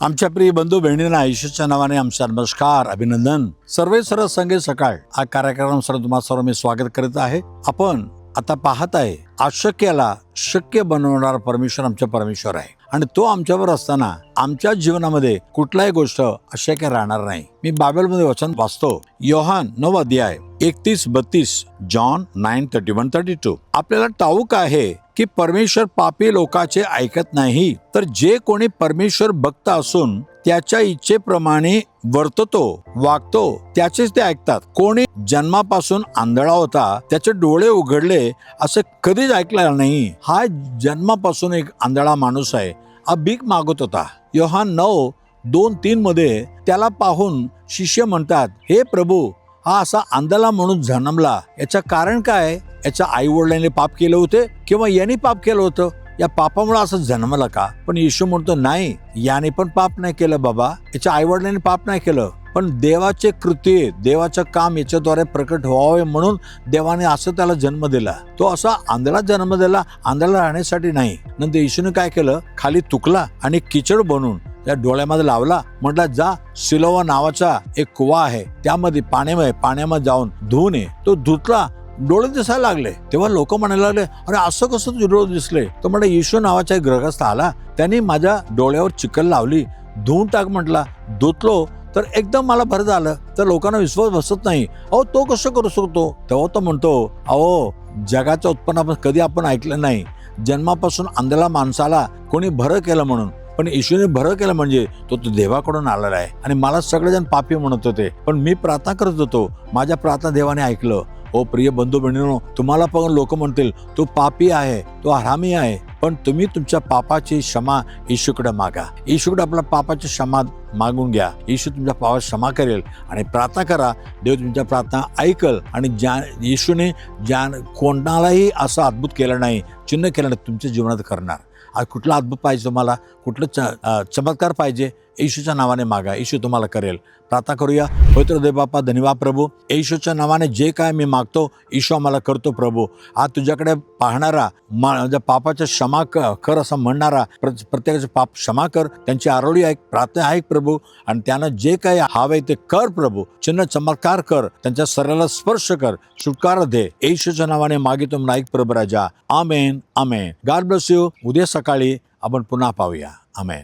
आमच्या प्रिय बंधू बहिणींना येशूच्या नावाने आमचा नमस्कार, अभिनंदन. सर्व संगे सकाळ हा कार्यक्रम तुम्हा सर्व मी स्वागत करीत आहे. आपण आता पाहत आहे अशक्याला शक्य बनवणारा परमेश्वर आमचा परमेश्वर आहे आणि तो आमच्यावर असताना आमच्या जीवनामध्ये कुठलाही गोष्ट अशक्य राहणार नाही. मी बायबलमध्ये वचन वाचतो, योहान 9 अध्याय 31-32, जॉन 9:31-32. आपल्याला ठाऊक आहे की परमेश्वर पापी लोकांचे ऐकत नाही, तर जे कोणी परमेश्वर भक्त असून त्याच्या इच्छेप्रमाणे वर्ततो वागतो त्याचेच ते ऐकतात. कोणी जन्मापासून आंधळा होता, त्याचे डोळे उघडले असं कधीच ऐकलं नाही. हा जन्मापासून एक आंधळा माणूस आहे, हा भीक मागत होता. योहान 9:2-3 मध्ये त्याला पाहून शिष्य म्हणतात, हे प्रभू, हा असा आंधळा म्हणून जन्मला, याचं कारण काय? याच्या आई वडिलांनी पाप केले होते किंवा यांनी पाप केलं होतं? या पापामुळे असं जन्मलं का? पण येशू म्हणतो, नाही, याने पण पाप नाही केलं बाबा, याच्या आई वडिलांनी पाप नाही केलं, पण देवाचे कृत्य, देवाचं काम याच्याद्वारे प्रकट व्हावे म्हणून देवाने असं त्याला जन्म दिला. तो असा आंधळा जन्म दिला, आंधळा राहण्यासाठी नाही. नंतर येशूने काय केलं, खाली तुकला आणि किचड बनवून त्या डोळ्यामध्ये लावला. म्हटलं, जा, सिलोवा नावाचा एक कुवा आहे, त्यामध्ये पाण्यामध्ये जाऊन धुवून ये. तो धुतला, डोळे दिसायला लागले. तेव्हा लोक म्हणायला लागले, अरे असं कसं डोळे दिसले? तो म्हटलं, येशू नावाचा एक ग्रहस्थ आला, त्यांनी माझ्या डोळ्यावर चिकल लावली, धुवून टाक म्हटला. धुतलो तर एकदम मला बरं झालं. तर लोकांना विश्वास बसत नाही, अहो तो कसं करू शकतो? तेव्हा तो म्हणतो, अहो जगाचं उत्पन्न कधी आपण ऐकलं नाही. जन्मापासून आंधळा माणसाला कोणी भरं केलं म्हणून, पण येशूने भरं केलं म्हणजे तो देवाकडून आलेला आहे. आणि मला सगळेजण पापी म्हणत होते, पण मी प्रार्थना करत होतो, माझ्या प्रार्थना देवाने ऐकलं. ओ प्रिय बंधू बहिणींनो, तुम्हाला पण लोक म्हणतील, तो पापी आहे, तो हरामी आहे, पण तुम्ही तुमच्या पापाची क्षमा येशूकडे मागा. येशूकडे आपल्या पापाची क्षमा मागून घ्या. येशू तुमच्या पापाची क्षमा करेल आणि प्रार्थना करा. देव तुमच्या प्रार्थना ऐकल. आणि येशूने कोणालाही असं अद्भुत केलं नाही, चिन्ह केलं नाही, तुमच्या जीवनात करणार. आज कुठला अद्भुत पाहिजे तुम्हाला, कुठलं चमत्कार पाहिजे, येशूच्या नावाने मागा, येशू तुम्हाला करेल. प्रार्थना करूया. पवित्र देव बापा, धन्यवाद प्रभू, येशूच्या नावाने जे काय मी मागतो येशू आम्हाला करतो. प्रभू, आज तुझ्याकडे पाहणारा, माझ्या पापाच्या क्षमा कर असं म्हणणारा प्रत्येकाचे पाप क्षमा कर, त्यांची आरोळी ऐक, प्रार्थना ऐक प्रभू, आणि त्यांना जे काही हवे ते कर प्रभू. चिन्ह चमत्कार कर, त्यांच्या शरीराला स्पर्श कर, सुटकार दे. येशूच्या नावाने मागितो म्हणून ऐक प्रभू राजा. Amen, amen. God bless you. उद्या सकाळी आपण पुन्हा पाहूया. आमेन.